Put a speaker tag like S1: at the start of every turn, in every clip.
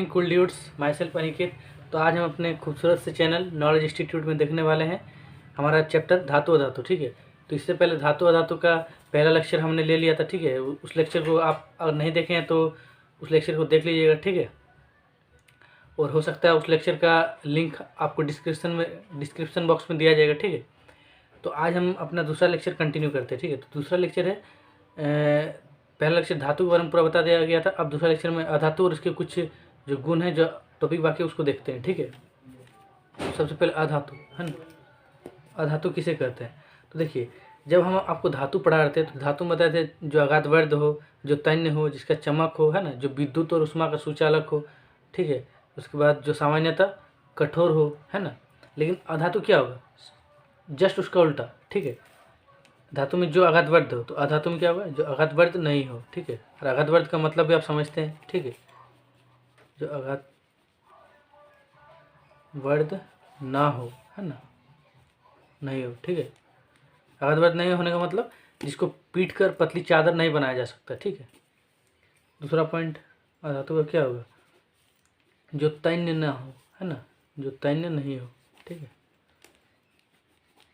S1: Morning cool dudes, my self Aniket. तो आज हम अपने खूबसूरत से चैनल नॉलेज इंस्टीट्यूट में देखने वाले हैं हमारा चैप्टर धातु अधातु। ठीक है, तो इससे पहले धातु अधातु का पहला लेक्चर हमने ले लिया था। ठीक है, उस लेक्चर को आप अगर नहीं देखे हैं तो उस लेक्चर को देख लीजिएगा। ठीक है, और हो सकता है उस लेक्चर का लिंक आपको डिस्क्रिप्शन बॉक्स में दिया जाएगा। ठीक है, तो आज हम अपना दूसरा लेक्चर कंटिन्यू करते हैं। ठीक है, तो दूसरा लेक्चर है पहला लेक्चर धातु के बारे में पूरा बता दिया गया था। अब दूसरा लेक्चर में अधातु और उसके कुछ जो गुण हैं, जो टॉपिक बाकी उसको देखते हैं। ठीक है, तो सबसे पहले अधातु है ना, अधातु किसे कहते हैं। तो देखिए, जब हम आपको धातु पढ़ा रहे थे तो धातु में बताए थे जो अगाधवर्ध हो, जो तन्य हो, जिसका चमक हो, है ना, जो विद्युत और उष्मा का सुचालक हो। ठीक है, उसके बाद जो सामान्यतः कठोर हो, है ना। लेकिन अधातु क्या होगा, जस्ट उसका उल्टा। ठीक है, धातु में जो अगाधवर्ध हो तो अधातु में क्या होगा, जो अगाधवर्ध नहीं हो। ठीक है, और अगाधवर्ध का मतलब भी आप समझते हैं। ठीक है, जो अगाधवर्ध ना हो, है ना, नहीं हो। ठीक है, अगाधवर्ध नहीं होने का मतलब जिसको पीट कर पतली चादर नहीं बनाया जा सकता। ठीक है, दूसरा पॉइंट अधातु का क्या होगा, जो तन्य ना हो, है ना, जो तन्य नहीं हो। ठीक है,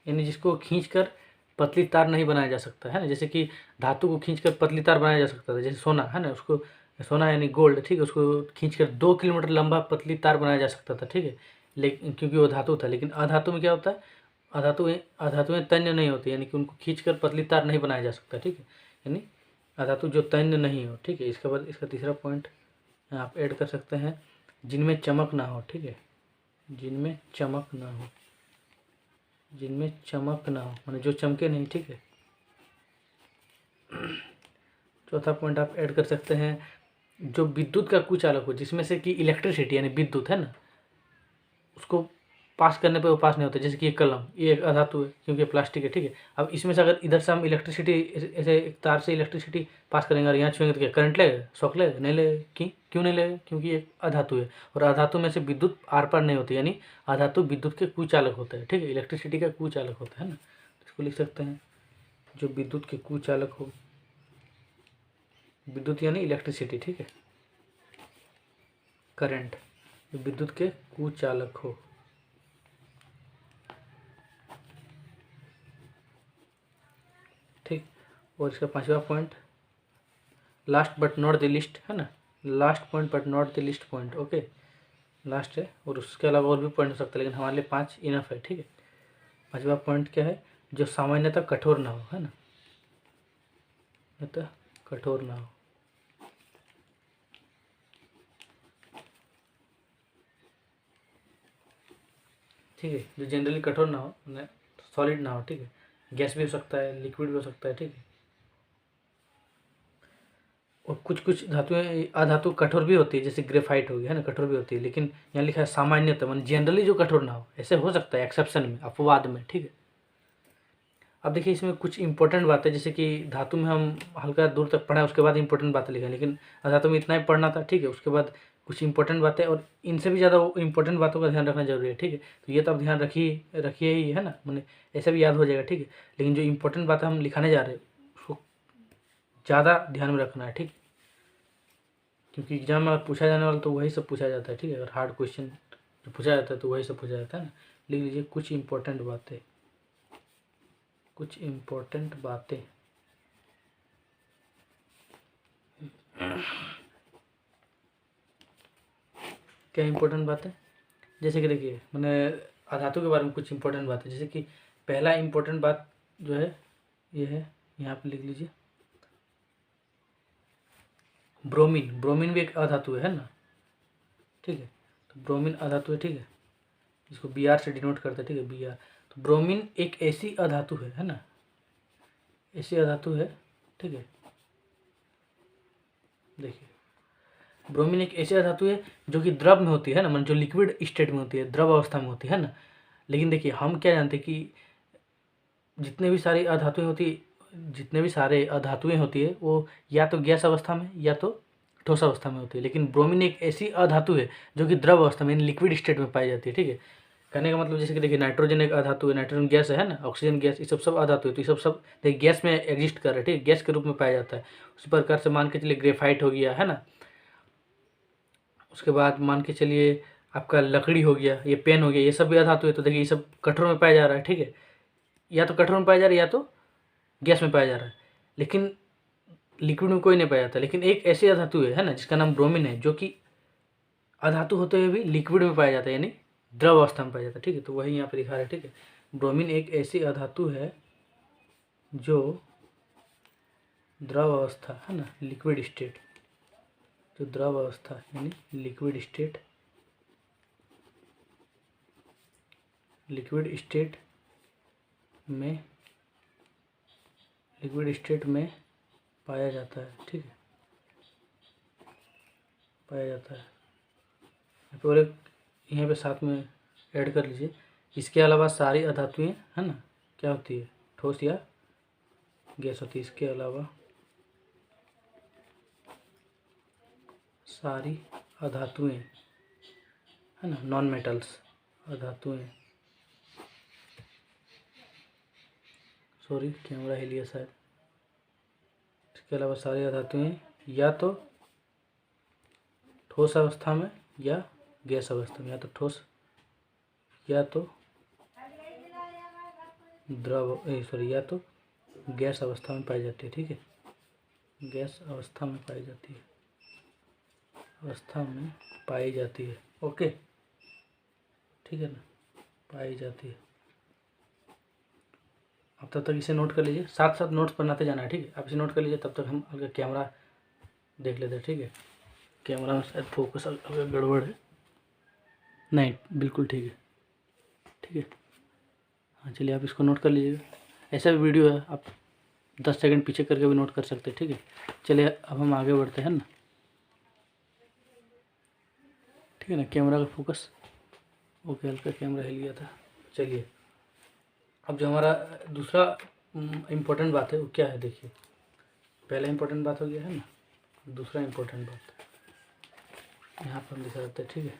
S1: यानी जिसको खींचकर पतली तार नहीं बनाया जा सकता, है ना। जैसे कि धातु को खींचकर पतली तार बनाया जा सकता था, जैसे सोना, है ना, उसको सोना यानी गोल्ड। ठीक है, उसको खींचकर 2 किलोमीटर लंबा पतली तार बनाया जा सकता था। ठीक है, लेकिन क्योंकि वो धातु था। लेकिन अधातु में क्या होता है, अधातुएं तन्य नहीं होती, यानी कि उनको खींचकर पतली तार नहीं बनाया जा सकता। ठीक है, यानी अधातु जो तन्य नहीं हो। ठीक है, इसके बाद इसका तीसरा पॉइंट आप ऐड कर सकते हैं, जिनमें चमक ना हो। ठीक है, जिनमें चमक ना हो, जिनमें चमक ना हो माने जो चमके नहीं। ठीक है, चौथा पॉइंट आप ऐड कर सकते हैं, जो विद्युत का कुचालक हो, जिसमें से कि इलेक्ट्रिसिटी यानी विद्युत, है ना, उसको पास करने पे वो पास नहीं होता। जैसे कि ये कलम, ये एक अधातु है क्योंकि ये प्लास्टिक है। ठीक है, अब इसमें से अगर इधर से हम इलेक्ट्रिसिटी ऐसे एक तार से इलेक्ट्रिसिटी पास करेंगे और यहाँ छुएंगे तो क्या करंट लगेगा, शॉक लगेगा, नहीं लगेगा। क्यों नहीं लगेगा, क्योंकि ये अधातु है और अधातु में से विद्युत आर पार नहीं होती, यानी अधातु विद्युत के कुचालक होता है। ठीक है, इलेक्ट्रिसिटी का कुचालक होता है ना, इसको लिख सकते हैं, जो विद्युत के कुचालक हो, विद्युत यानी इलेक्ट्रिसिटी। ठीक है, करंट, विद्युत के कुचालक हो। ठीक, और इसका पांचवा point last but not the list, है ना, last point but not the list point. Okay, last है और उसके अलावा और भी पॉइंट हो सकता है, लेकिन हमारे लिए 5 इनफ है। ठीक है, पांचवा पॉइंट क्या है, जो सामान्यतः कठोर ना हो, है ना, तो कठोर ना हो। ठीक है, जो जनरली कठोर ना हो, सॉलिड ना हो। ठीक है, गैस भी हो सकता है, लिक्विड भी हो सकता है। ठीक है, और कुछ कुछ धातुएं अधातु कठोर भी होती है, जैसे ग्रेफाइट हो गया, है ना, कठोर भी होती है। लेकिन यहाँ लिखा है सामान्यतः, मान जनरली जो कठोर ना हो, ऐसे हो सकता है एक्सेप्शन में, अपवाद में। ठीक है, अब देखिए इसमें कुछ इंपॉर्टेंट बातें, जैसे कि धातु में हम हल्का दूर तक पढ़ा, उसके बाद इंपॉर्टेंट बातें लिखा, लेकिन अधातु में इतना ही पढ़ना था। ठीक है, उसके बाद कुछ इंपॉर्टेंट बातें, और इनसे भी ज़्यादा इंपॉर्टेंट बातों का ध्यान रखना जरूरी है। ठीक है, तो ये तो आप ध्यान रखिए ही, है ना, मैंने ऐसे भी याद हो जाएगा। ठीक है, लेकिन जो इंपॉर्टेंट बातें हम लिखाने जा रहे हैं उसको ज़्यादा ध्यान में रखना है। ठीक, क्योंकि एग्जाम में पूछा जाने वाला तो वही सब पूछा जाता है। ठीक है, अगर हार्ड क्वेश्चन जो पूछा जाता है तो वही सब पूछा जाता है ना। लिख लीजिए कुछ इंपॉर्टेंट बातें, कुछ इंपॉर्टेंट बातें। क्या इंपॉर्टेंट बातें, जैसे कि देखिए मैंने अधातु के बारे में कुछ इंपॉर्टेंट बातें, जैसे कि पहला इंपॉर्टेंट बात जो है ये है, यहाँ पे लिख लीजिए, ब्रोमीन। ब्रोमीन भी एक अधातु है ना। ठीक है, तो ब्रोमीन अधातु है। ठीक है, इसको बी आर से डिनोट करते हैं। ठीक है, बी आर। तो ब्रोमीन एक ऐसी अधातु है ना, ऐसी अधातु है। ठीक है, देखिए ब्रोमीन एक ऐसी अधातु है जो कि द्रव में होती है ना, मतलब जो लिक्विड स्टेट में होती है, द्रव अवस्था में होती है ना। लेकिन देखिए हम क्या जानते हैं कि जितने भी सारी अधातुएं होती, जितने भी सारे अधातुएं होती है वो या तो गैस अवस्था में या तो ठोस अवस्था में होती है। लेकिन ब्रोमीन एक ऐसी अधातु है जो कि द्रव अवस्था में यानी लिक्विड स्टेट में पाई जाती है। ठीक है, कहने का मतलब जैसे कि देखिए नाइट्रोजन एक अधातु है, नाइट्रोजन गैस है ना, ऑक्सीजन गैस, ये सब अधातु है। तो ये सब देखिए गैस में एग्जिस्ट कर रहे हैं। ठीक है, गैस के रूप में पाया जाता है। उसी प्रकार से मान के चलिए ग्रेफाइट हो गया, है ना, उसके बाद मान के चलिए आपका लकड़ी हो गया, ये पेन हो गया, ये सब भी अधातु है। तो देखिए ये सब कठोर में पाया जा रहा है, ठीक है, या तो कठोर में पाया जा रहा है या तो गैस में पाया जा रहा है, लेकिन लिक्विड में कोई नहीं पाया जाता। लेकिन एक ऐसी अधातु है ना, जिसका नाम ब्रोमीन है, जो कि अधातु होते हुए भी लिक्विड में पाया जाता है, यानी द्रव अवस्था में पाया जाता है, ठीक है। तो वही यहाँ पे लिखा है, ठीक है। ब्रोमीन एक ऐसी अधातु है जो द्रव अवस्था है ना, लिक्विड स्टेट, जो द्रव अवस्था यानी लिक्विड स्टेट में पाया जाता है, ठीक है, पाया जाता है। और एक यहाँ पे साथ में ऐड कर लीजिए, इसके अलावा सारी अधातुएं है ना क्या होती है, ठोस या गैस होती है। इसके अलावा सारी अधातुएं है ना, नॉन मेटल्स अधातुएं, सॉरी कैमरा हिल गया शायद। इसके अलावा सारी अधातुएं या तो ठोस अवस्था में या गैस अवस्था में, या तो ठोस या तो या तो गैस अवस्था में पाई जाती है, ठीक है, गैस अवस्था में पाई जाती है, अवस्था में पाई जाती है, ओके, ठीक है ना, पाई जाती है। अब तब तक इसे नोट कर लीजिए, साथ साथ नोट्स बनाते जाना है, ठीक है। आप इसे नोट कर लीजिए, तब तक हम अगर कैमरा देख लेते हैं, ठीक है। कैमरा में शायद फोकस अगर गड़बड़ है, नहीं बिल्कुल ठीक है, ठीक है। हाँ चलिए आप इसको नोट कर लीजिएगा। ऐसा भी वीडियो है, आप 10 सेकंड पीछे करके भी नोट कर सकते हैं, ठीक है। चलिए अब हम आगे बढ़ते हैं ना, ठीक है ना। कैमरा का फोकस ओके, हल्का कैमरा हिल गया था। चलिए अब जो हमारा दूसरा इम्पोर्टेंट बात है वो क्या है, देखिए। पहला इम्पोर्टेंट बात हो गया है ना, दूसरा इम्पोर्टेंट बात यहाँ पर हम दिखा देते हैं, ठीक है।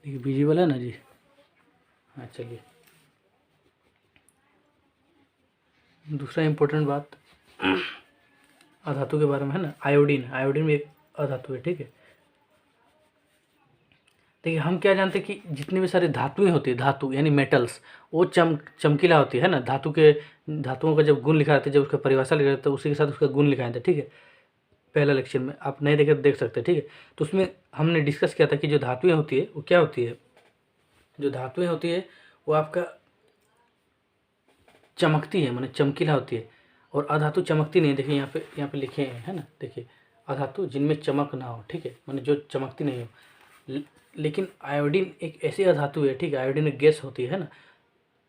S1: देखिए विजिबल है ना जी, हाँ चलिए। दूसरा इम्पोर्टेंट बात अधातु के बारे में है ना, आयोडीन। आयोडीन भी एक अधातु है, ठीक है। देखिए हम क्या जानते हैं कि जितनी भी सारी धातुएं होती है, धातु यानी मेटल्स, वो चमकीला होती है ना। धातुओं का जब गुण लिखा रहता है, जब उसका परिभाषा लिखा रहता है, उसी के साथ उसका गुण लिखा रहता है, ठीक है। पहला लेक्चर में आप नहीं देखे तो देख सकते हैं, ठीक है। तो उसमें हमने डिस्कस किया था कि जो धातुएं होती है वो क्या होती है, जो धातुएं होती है वो आपका चमकती है, माने चमकीला होती है, और अधातु चमकती नहीं। देखिए यहाँ पे लिखे हैं है ना, देखिए अधातु जिनमें चमक ना हो, ठीक है, माने जो चमकती नहीं हो। लेकिन आयोडीन एक ऐसी अधातु है, ठीक है, आयोडीन एक गैस होती है ना,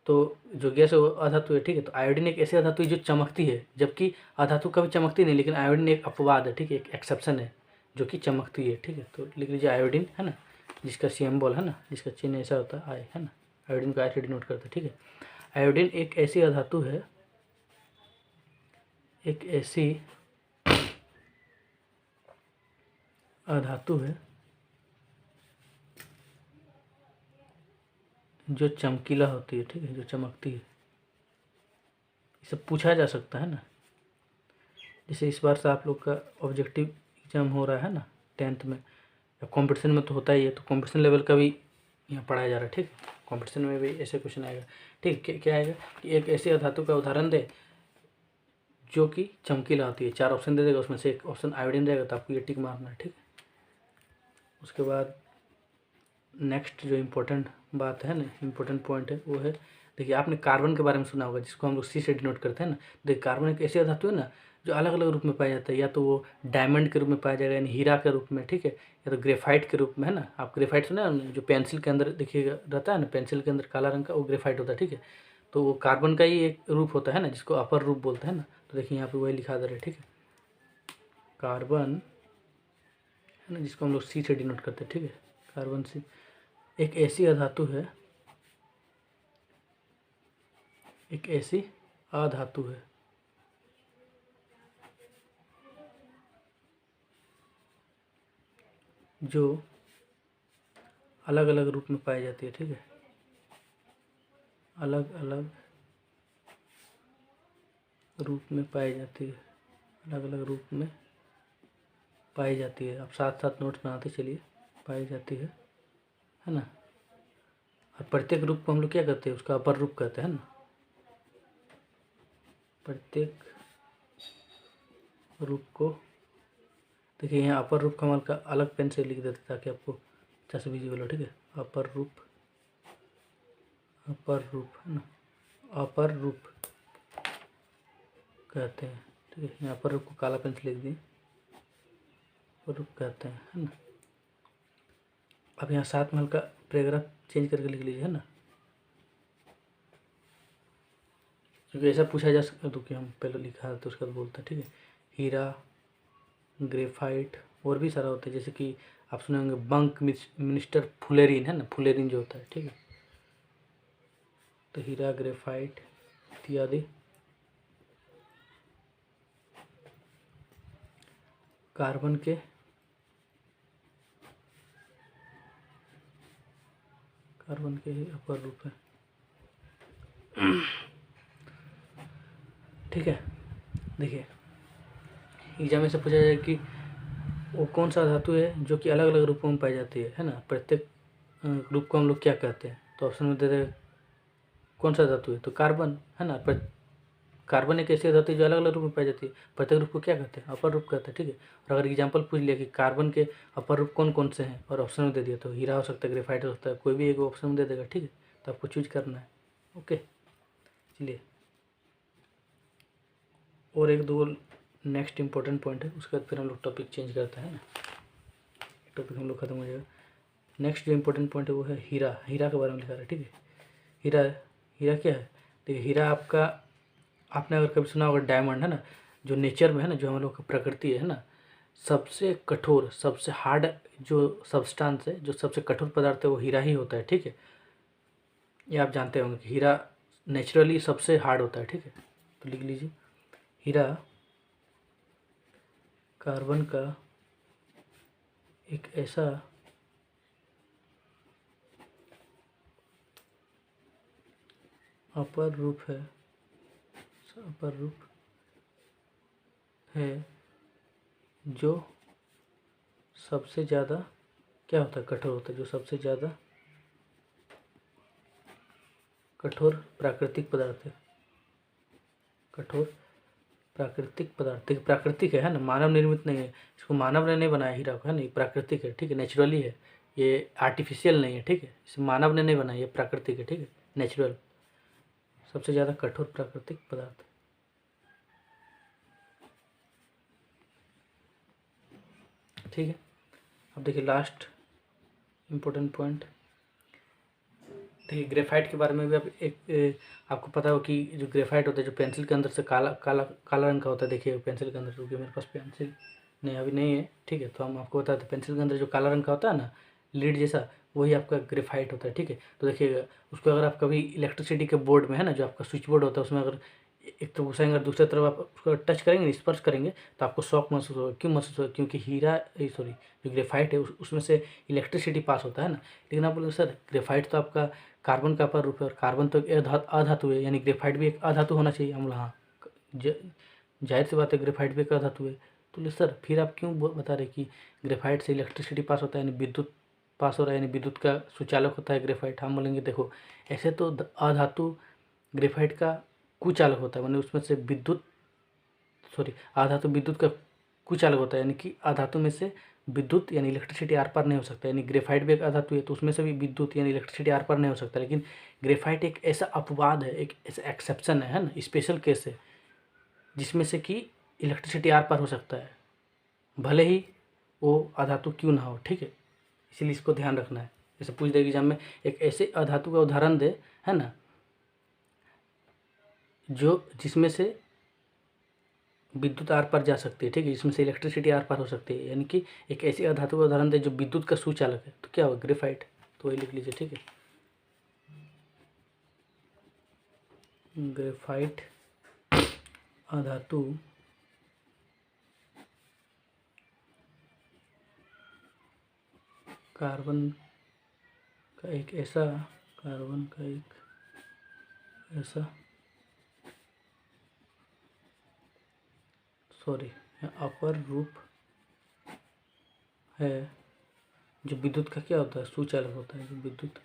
S1: तो जो गैस है वो अधातु है, ठीक है। तो आयोडीन एक ऐसी अधातु है जो चमकती है, जबकि अधातु कभी चमकती नहीं, लेकिन आयोडीन एक अपवाद है, ठीक है, एक एक्सेप्शन है जो कि चमकती है, ठीक है। तो लिख लीजिए आयोडीन है ना, जिसका सिंबल है ना, जिसका चिन्ह ऐसा होता है आई, है ना, आयोडीन का आई नोट करते हैं, ठीक है। आयोडीन एक ऐसी अधातु है, एक ऐसी अधातु है जो चमकीला होती है, ठीक है, जो चमकती है। इसे पूछा जा सकता है ना, जैसे इस बार से आप लोग का ऑब्जेक्टिव एग्जाम हो रहा है ना 10th में, या कॉम्पिटिशन में तो होता ही है, तो कॉम्पिटिशन लेवल का भी यहाँ पढ़ाया जा रहा है, ठीक है। कॉम्पिटिशन में भी ऐसे क्वेश्चन आएगा, ठीक है। क्या आएगा कि एक ऐसी अधातु का उदाहरण दे जो कि चमकीला होती है। 4 ऑप्शन दे देगा, उसमें से एक ऑप्शन आयोडीन रहेगा, तो आपको ये टिक मारना है, ठीक है। उसके बाद नेक्स्ट जो इम्पोर्टेंट बात है ना, इम्पोर्टेंट पॉइंट है वो है, देखिए आपने कार्बन के बारे में सुना होगा, जिसको हम लोग सी से डिनोट करते हैं ना। देखिए कार्बन एक ऐसी धातु है ना जो अलग अलग रूप में पाया जाता है, या तो वो डायमंड के रूप में पाया जाएगा, यानी हीरा के रूप में, ठीक है, या तो ग्रेफाइट के रूप में, है ना। आप ग्रेफाइट सुना है, जो पेंसिल के अंदर देखिएगा रहता है ना, पेंसिल के अंदर काला रंग का, वो ग्रेफाइट होता है, ठीक है। तो वो कार्बन का ही एक रूप होता है ना, जिसको अपर रूप बोलते हैं ना। तो देखिए यहाँ पर वही लिखा दे रहा है, ठीक है, कार्बन है ना, जिसको हम लोग सी से डिनोट करते हैं, ठीक है, कार्बन सी एक ऐसी अधातु है, एक ऐसी अधातु है जो अलग अलग रूप में पाई जाती है, ठीक है, अलग अलग रूप में पाई जाती है, अलग अलग रूप में पाई जाती है। आप साथ साथ नोट्स बनाते चलिए। पाई जाती है ना। और प्रत्येक रूप को हम लोग क्या कहते हैं, उसका अपर रूप कहते हैं ना। प्रत्येक रूप को देखिए यहाँ अपर रूप का हम हल्का अलग पेन से लिख देते हैं ताकि आपको अच्छा से विजिबल हो, ठीक है। अपर रूप है ना, अपर रूप कहते हैं, ठीक है। यहाँ अपर रूप को काला पेन से लिख दिए, अपर रूप कहते हैं, है ना। अब यहाँ साथ में हल्का पैराग्राफ चेंज करके लिख लीजिए, है ना, क्योंकि ऐसा पूछा जा सकता तो कि हम पहले लिखा है तो उसका बोलते हैं, ठीक है। हीरा, ग्रेफाइट और भी सारा होता है, जैसे कि आप सुने होंगे बंक मिनिस्टर फुलेरिन, है ना, फुलेरिन जो होता है, ठीक है। तो हीरा, ग्रेफाइट इत्यादि कार्बन के ही अपर रूप है, ठीक है। देखिए एग्जाम में से पूछा जाए कि वो कौन सा धातु है जो कि अलग अलग रूपों में पाई जाती है ना। प्रत्येक रूप को हम लोग क्या कहते हैं, तो ऑप्शन में दे दे कौन सा धातु है, तो कार्बन, है ना। कार्बन एक ऐसी धातु है जो अलग अलग रूप में पाई जाती है, प्रत्येक रूप को क्या कहते हैं, अपर रूप कहते हैं, ठीक है। और अगर एग्जाम्पल पूछ लिया कि कार्बन के अपर रूप कौन कौन से हैं और ऑप्शन में दे दिया, तो हीरा हो सकता है, ग्रेफाइट हो सकता है, कोई भी एक ऑप्शन में दे देगा, ठीक है। तो आपको चूज करना है, ओके। चलिए और एक दो नेक्स्ट इंपॉर्टेंट पॉइंट है, उसके बाद फिर हम लोग टॉपिक चेंज करते हैं ना, टॉपिक हम लोग खत्म हो जाएगा। नेक्स्ट जो इंपॉर्टेंट पॉइंट है वो है हीरा। हीरा के बारे में लिखा है, ठीक है। हीरा, हीरा क्या है, देखिए हीरा आपका, आपने अगर कभी सुना होगा डायमंड, है ना, जो नेचर में है ना, जो हम लोग की प्रकृति है ना, सबसे कठोर, सबसे हार्ड जो सब्सटेंस है, जो सबसे कठोर पदार्थ है वो हीरा ही होता है, ठीक है। ये आप जानते होंगे कि हीरा नेचुरली सबसे हार्ड होता है, ठीक है। तो लिख लीजिए हीरा कार्बन का एक ऐसा अपर रूप है, अपर रूप है जो सबसे ज़्यादा क्या होता है, कठोर होता है, जो सबसे ज़्यादा कठोर प्राकृतिक पदार्थ है, कठोर प्राकृतिक पदार्थ। देखिए प्राकृतिक है ना, मानव निर्मित नहीं है, इसको मानव ने नहीं बनाया हीरा को, है ना, ये प्राकृतिक है, ठीक है, नेचुरली है, ये आर्टिफिशियल नहीं है, ठीक है, इसे मानव ने नहीं बनाया, ये प्राकृतिक है, ठीक है, नेचुरल, सबसे ज़्यादा कठोर प्राकृतिक पदार्थ, ठीक है। अब देखिए लास्ट इम्पोर्टेंट पॉइंट, देखिए ग्रेफाइट के बारे में भी आप आपको पता हो कि जो ग्रेफाइट होता है, जो पेंसिल के अंदर से काला काला काला रंग का होता है, देखिए पेंसिल के अंदर, रुकिए मेरे पास पेंसिल नहीं अभी नहीं है, ठीक है। तो हम आपको बताते हैं पेंसिल के अंदर जो काला रंग का होता है ना, लीड जैसा, वही आपका ग्रेफाइट होता है, ठीक है। तो देखिएगा उसको अगर आप कभी इलेक्ट्रिसिटी के बोर्ड में, है ना, जो आपका स्विच बोर्ड होता है, उसमें अगर एक तरफ घुसाएंगे और दूसरी तरफ आप उसको टच करेंगे, स्पर्श करेंगे, तो आपको शॉक महसूस होगा। क्यों महसूस होगा, क्योंकि हीरा सॉरी जो ग्रेफाइट है उसमें से इलेक्ट्रिसिटी पास होता है ना। लेकिन आप बोलोगे सर ग्रेफाइट तो आपका कार्बन का अपर रूप है, और कार्बन तो एक अधातु है, यानी ग्रेफाइट भी एक अधातु होना चाहिए। हम बोला हाँ, जाहिर सी बात है ग्रेफाइट भी एक अधातु है। तो बोले सर फिर आप क्यों बता रहे कि ग्रेफाइट से इलेक्ट्रिसिटी पास होता है, यानी विद्युत पास हो रहा है, यानी विद्युत का सुचालक होता है ग्रेफाइट। हम बोलेंगे देखो ऐसे तो अधातु ग्रेफाइट का कुचालक होता है, मतलब उसमें से विद्युत सॉरी आधातु विद्युत का कुचालक होता है, यानी कि आधातु में से विद्युत यानी इलेक्ट्रिसिटी आर पार नहीं हो सकता, यानी ग्रेफाइट भी एक अधातु है तो उसमें से भी विद्युत यानी इलेक्ट्रिसिटी आर पार नहीं हो सकता। लेकिन ग्रेफाइट एक ऐसा अपवाद है, एक ऐसा एक्सेप्शन है ना, स्पेशल केस है, जिसमें से कि इलेक्ट्रिसिटी आर पार हो सकता है, भले ही वो अधातु क्यों ना हो, ठीक है। इसीलिए इसको ध्यान रखना है। जैसे पूछ देगी एग्जाम में एक ऐसे अधातु का उदाहरण दे, है ना, जो जिसमें से विद्युत आर पार जा सकती है, ठीक है, जिसमें से इलेक्ट्रिसिटी आर पार हो सकती है, यानी कि एक ऐसी अधातु का उदाहरण दे जो विद्युत का सुचालक है, तो क्या होगा, ग्रेफाइट। तो वही लिख लीजिए, ठीक है, ग्रेफाइट अधातु कार्बन का एक ऐसा, कार्बन का एक ऐसा सॉरी अपर रूप है जो विद्युत का क्या होता है, सुचालक होता है। जो विद्युत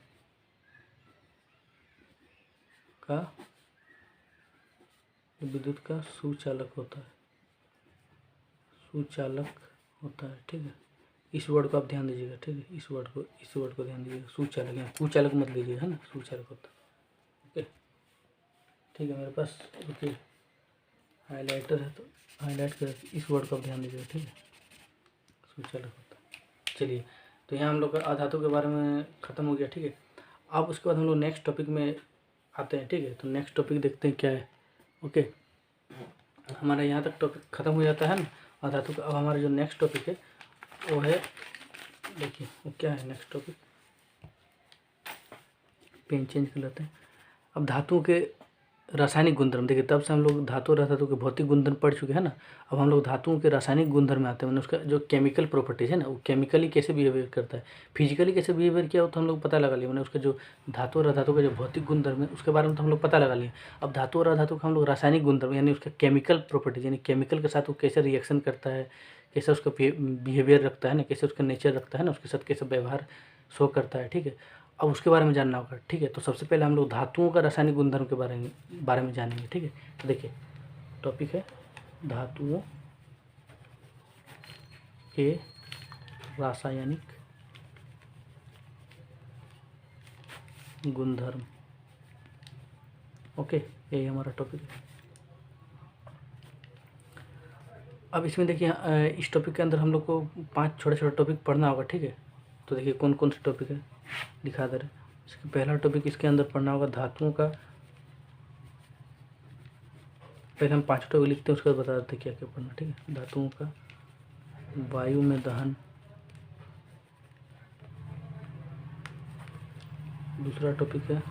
S1: का विद्युत का सुचालक होता है, सुचालक होता है, ठीक है। इस वर्ड को आप ध्यान दीजिएगा, ठीक है। इस वर्ड को ध्यान दीजिएगा, सुचालक, यहाँ कुचालक मत लीजिएगा, है ना, सुचालक होता है। ओके, ठीक है। मेरे पास ओके हाईलाइटर है, तो हाईलाइट कर इस वर्ड को आप ध्यान दीजिएगा, ठीक है। सुचालक होता है। चलिए, तो यहाँ हम लोग का अधातु के बारे में ख़त्म हो गया, ठीक है। अब उसके बाद हम लोग नेक्स्ट टॉपिक में आते हैं, ठीक है। तो नेक्स्ट टॉपिक देखते हैं क्या है। ओके, हमारा यहाँ तक टॉपिक ख़त्म हो जाता है ना अधातु का। अब हमारा जो नेक्स्ट टॉपिक है वो है, देखिए वो क्या है नेक्स्ट टॉपिक। पेन चेंज कर लेते हैं। अब धातुओं के रासायनिक गुणधर्म, देखिए तब से हम लोग धातु और अधातु के भौतिक गुणधर्म पढ़ चुके हैं ना। अब हम लोग धातुओं के रासायनिक गुणधर्म में आते हैं, मैंने उसका जो केमिकल प्रॉपर्टीज है ना, वो केमिकली कैसे बिहेवियर करता है, फिजिकली कैसे बिहेवियर किया हो तो हम लोग पता लगा लिए। मैंने उसका जो धातु और अधातु का जो भौतिक गुणधर्म है उसके बारे में तो हम लोग पता लगा लिए। अब धातु और अधातु का हम लोग रासायनिक गुणधर्म यानी उसका केमिकल प्रॉपर्टीज, यानी केमिकल के साथ वो कैसे रिएक्शन करता है, कैसे उसका बिहेवियर रखता है ना, कैसे उसका नेचर रखता है ना, उसके साथ कैसे व्यवहार शो करता है, ठीक है। अब उसके बारे में जानना होगा, ठीक है। तो सबसे पहले हम लोग धातुओं का रासायनिक गुणधर्म के बारे में जानेंगे, ठीक है। तो देखिए टॉपिक है धातुओं के रासायनिक गुणधर्म। ओके, यही हमारा टॉपिक है। अब इसमें देखिए इस टॉपिक के अंदर हम लोग को 5 छोटे छोटे टॉपिक पढ़ना होगा, ठीक है। तो देखिए कौन कौन से टॉपिक है दिखा दे रहे। इसका पहला टॉपिक इसके अंदर पढ़ना होगा धातुओं का, पहले हम 5 टॉपिक लिखते हैं उसके बाद बता देते हैं क्या क्या पढ़ना, ठीक है। धातुओं का वायु में दहन, दूसरा टॉपिक है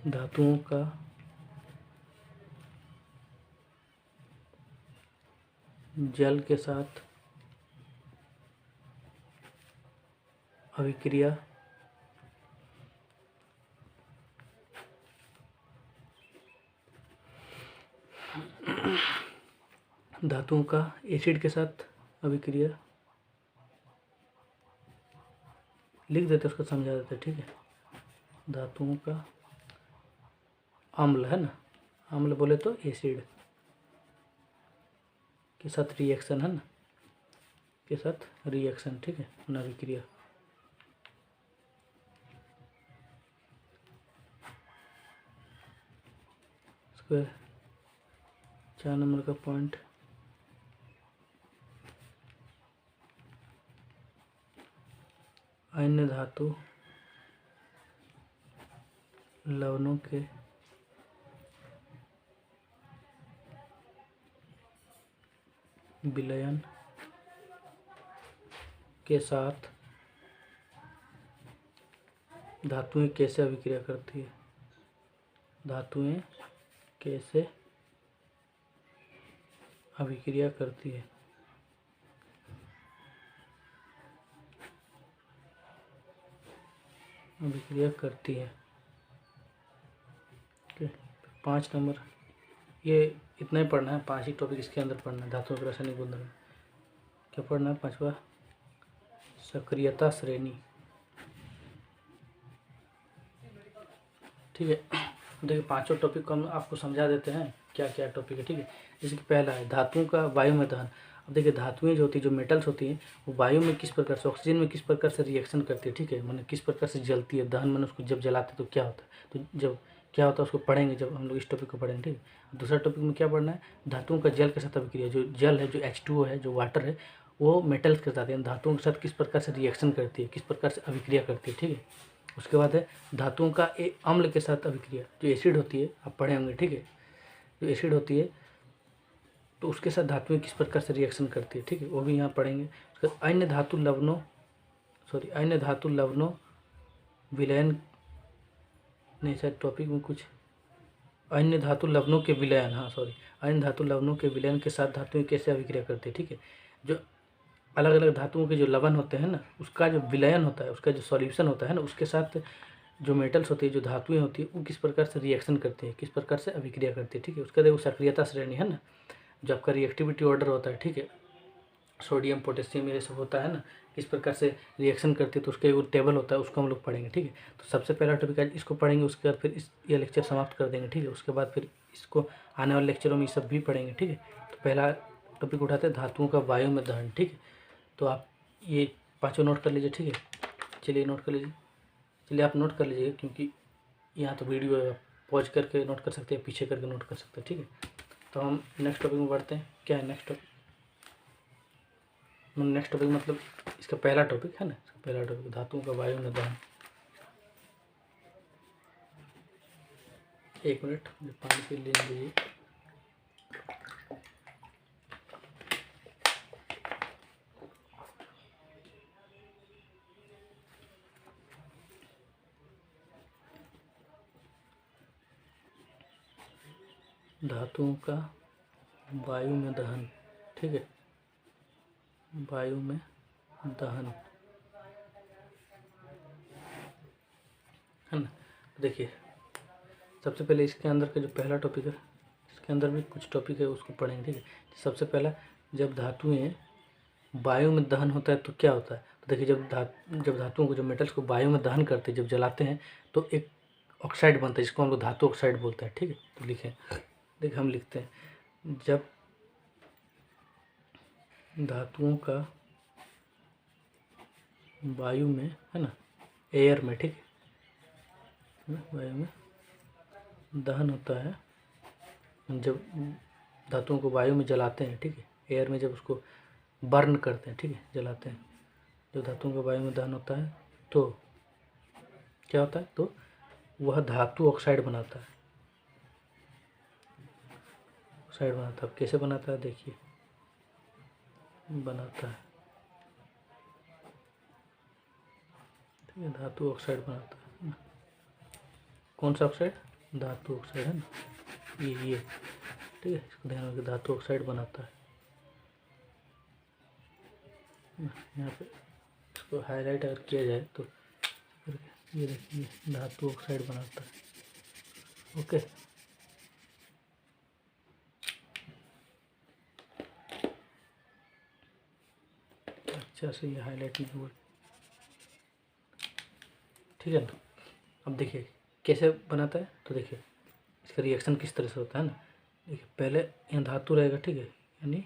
S1: धातुओं का जल के साथ अभिक्रिया, धातुओं का एसिड के साथ अभिक्रिया, लिख देते उसको समझा देते, ठीक है। धातुओं का अम्ल है ना, अम्ल बोले तो एसिड के साथ रिएक्शन है ना, के साथ रिएक्शन, ठीक है, अभिक्रिया। इसको 4 नंबर का पॉइंट अन्य धातु लवणों के विलयन के साथ धातुएं कैसे अभिक्रिया करती है, धातुएं कैसे अभिक्रिया करती है। अभिक्रिया करती है, ओके। 5 नंबर, ये इतना ही पढ़ना है, 5 ही टॉपिक इसके अंदर पढ़ना है। धातुओं के रासायनिक गुणधर्म क्या पढ़ना है? 5वां सक्रियता श्रेणी, ठीक है। देखिए 5 टॉपिक को हम आपको समझा देते हैं क्या क्या टॉपिक है, ठीक है। जैसे कि पहला है धातुओं का वायु में दहन। अब देखिए धातुएं जो होती है, जो मेटल्स होती हैं, वो वायु में किस प्रकार से, ऑक्सीजन में किस प्रकार से रिएक्शन करती है, ठीक है। मैंने किस प्रकार से जलती है, दहन मैंने उसको जब जलाते तो क्या होता है, तो जब क्या होता है उसको पढ़ेंगे जब हम लोग इस टॉपिक को पढ़ेंगे, ठीक है। दूसरा टॉपिक में क्या पढ़ना है? धातुओं का जल के साथ अभिक्रिया। जो जल है, जो H2O है, जो वाटर है, वो मेटल्स के साथ यानी धातुओं के साथ किस प्रकार से रिएक्शन करती है, किस प्रकार से अभिक्रिया करती है, ठीक है। उसके बाद है धातुओं का अम्ल के साथ अभिक्रिया। जो एसिड होती है आप पढ़े होंगे, ठीक है। जो एसिड होती है तो उसके साथ धातुएं किस प्रकार से रिएक्शन करती है, ठीक है, वो भी यहाँ पढ़ेंगे। उसके बाद अन्य धातु लवणों विलयन, नहीं शायद टॉपिक में कुछ अन्य धातु लवणों के विलयन, हाँ सॉरी, अन्य धातु लवणों के विलयन के साथ धातुएं कैसे अभिक्रिया करती है, ठीक है। जो अलग अलग धातुओं के जो लवण होते हैं ना, उसका जो विलयन होता है, उसका जो सॉल्यूशन होता है ना, उसके साथ जो मेटल्स होती है, जो धातुएं होती है, वो किस प्रकार से रिएक्शन करती है, किस प्रकार से अभिक्रिया करती है, ठीक है। उसका देखो सक्रियता श्रेणी है ना, जो आपका रिएक्टिविटी ऑर्डर होता है, ठीक है, सोडियम पोटेशियम ये सब होता है ना, किस प्रकार से रिएक्शन करती है, तो उसका एक टेबल होता है, उसको हम लोग पढ़ेंगे। ठीक है, तो सबसे पहला टॉपिक आज इसको पढ़ेंगे, उसके बाद फिर ये लेक्चर समाप्त कर देंगे। ठीक है, उसके बाद फिर इसको आने वाले लेक्चरों में ये सब भी पढ़ेंगे। ठीक है, तो पहला टॉपिक उठाते हैं धातुओं का वायु में दहन। ठीक है, तो आप ये पाँचों नोट कर लीजिए। ठीक है, चलिए नोट कर लीजिए। चलिए आप नोट कर लीजिए, क्योंकि यहाँ तो वीडियो है, पॉज करके नोट कर सकते हैं, पीछे करके नोट कर सकते हैं। ठीक है, तो हम नेक्स्ट टॉपिक में बढ़ते हैं। क्या है नेक्स्ट टॉपिक? नेक्स्ट टॉपिक मतलब इसका पहला टॉपिक है ना, इसका पहला टॉपिक धातुओं का वायु में दहन। एक मिनट, मुझे पानी पी लेने दीजिए। धातुओं का वायु में दहन। ठीक है, वायु में दहन है ना। देखिए सबसे पहले इसके अंदर का जो पहला टॉपिक है, इसके अंदर भी कुछ टॉपिक है, उसको पढ़ेंगे। ठीक है, सबसे पहला, जब धातुएं वायु में दहन होता है तो क्या होता है। तो देखिए जब धातुओं को, जो मेटल्स को वायु में दहन करते हैं, जब जलाते हैं तो एक ऑक्साइड बनता है, जिसको हम लोग धातु ऑक्साइड बोलते हैं। ठीक है, तो लिखें, देखिए हम लिखते हैं, जब धातुओं का वायु में, है ना, एयर में, ठीक है, वायु में दहन होता है, जब धातुओं को वायु में जलाते हैं, ठीक है, एयर में जब उसको बर्न करते हैं, ठीक है, जलाते हैं, जब धातुओं का वायु में दहन होता है तो क्या होता है, तो वह धातु ऑक्साइड बनाता है। ऑक्साइड बनाता है, कैसे बनाता है देखिए, बनाता है, ठीक है, धातु ऑक्साइड बनाता है ना। कौन सा ऑक्साइड? धातु ऑक्साइड, है ना, ये ठीक है, इसको ध्यान रखिए, धातु ऑक्साइड बनाता है। यहाँ पे इसको हाईलाइट अगर किया जाए तो ये देखिए धातु ऑक्साइड बनाता है। ओके, अच्छा से ये हाईलाइट हुआ, ठीक है ना। अब देखिए कैसे बनाता है, तो देखिए इसका रिएक्शन किस तरह से होता है ना। देखिए पहले यहाँ धातु रहेगा, ठीक है, यानी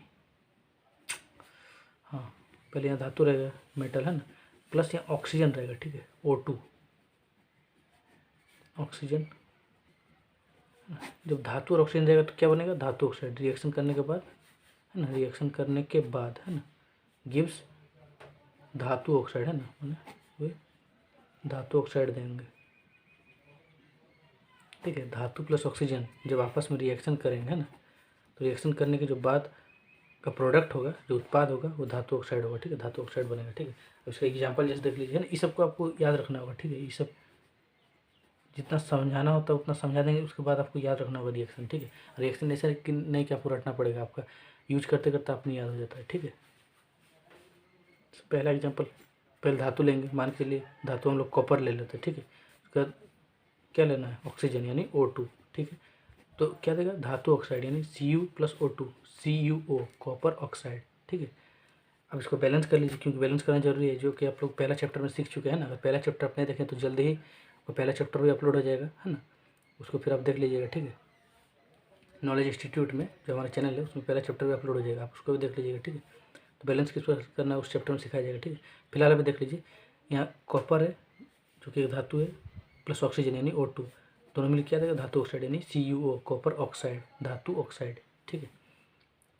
S1: हाँ, पहले यहाँ धातु रहेगा, मेटल है ना, प्लस यहाँ ऑक्सीजन रहेगा, ठीक है, O2 ऑक्सीजन। जब धातु और ऑक्सीजन रहेगा तो क्या बनेगा, धातु ऑक्साइड। रिएक्शन करने के बाद, है ना, रिएक्शन करने के बाद, है ना, गिव्स धातु ऑक्साइड, है ना, वे धातु ऑक्साइड देंगे। ठीक है, धातु प्लस ऑक्सीजन जब आपस में रिएक्शन करेंगे, है ना, तो रिएक्शन करने के जो बाद का प्रोडक्ट होगा, जो उत्पाद होगा, वो धातु ऑक्साइड होगा। ठीक है, धातु ऑक्साइड बनेगा। ठीक है, उसका एग्जाम्पल जैसे देख लीजिए ना, ये सबको आपको याद रखना होगा। ठीक है, ये सब जितना समझाना होता है उतना समझा देंगे, उसके बाद आपको याद रखना होगा रिएक्शन। ठीक है, रिएक्शन ऐसा कि नहीं कि आपको रटना पड़ेगा, आपका यूज करते करते अपनी याद हो जाता है। ठीक है, पहला एग्जाम्पल, पहले धातु लेंगे, मान के लिए धातु हम लोग कॉपर ले लेते हैं। ठीक है, उसके बाद क्या लेना है, ऑक्सीजन यानी O2। ठीक है, तो क्या देगा, धातु ऑक्साइड यानी Cu plus O2, CuO, copper oxide. ठीक है, अब इसको बैलेंस कर लीजिए, क्योंकि बैलेंस करना जरूरी है, जो कि आप लोग पहला चैप्टर में सीख चुके हैं ना। अगर पहला चैप्टर आप नहीं देखें तो जल्दी ही वो पहला चैप्टर भी अपलोड हो जाएगा, है ना, उसको फिर आप देख लीजिएगा। ठीक है, नॉलेज इंस्टीट्यूट में जो हमारा चैनल है उसमें पहला चैप्टर भी अपलोड हो जाएगा, आप उसको भी देख लीजिएगा। ठीक है, तो बैलेंस किस पर करना है उस चैप्टर में सिखाया जाएगा। ठीक है, फिलहाल अभी देख लीजिए, यहाँ कॉपर है जो कि धातु है, प्लस ऑक्सीजन यानी O2, दोनों मिलकर क्या देगा, धातु ऑक्साइड यानी CuO, कॉपर ऑक्साइड, धातु ऑक्साइड। ठीक है,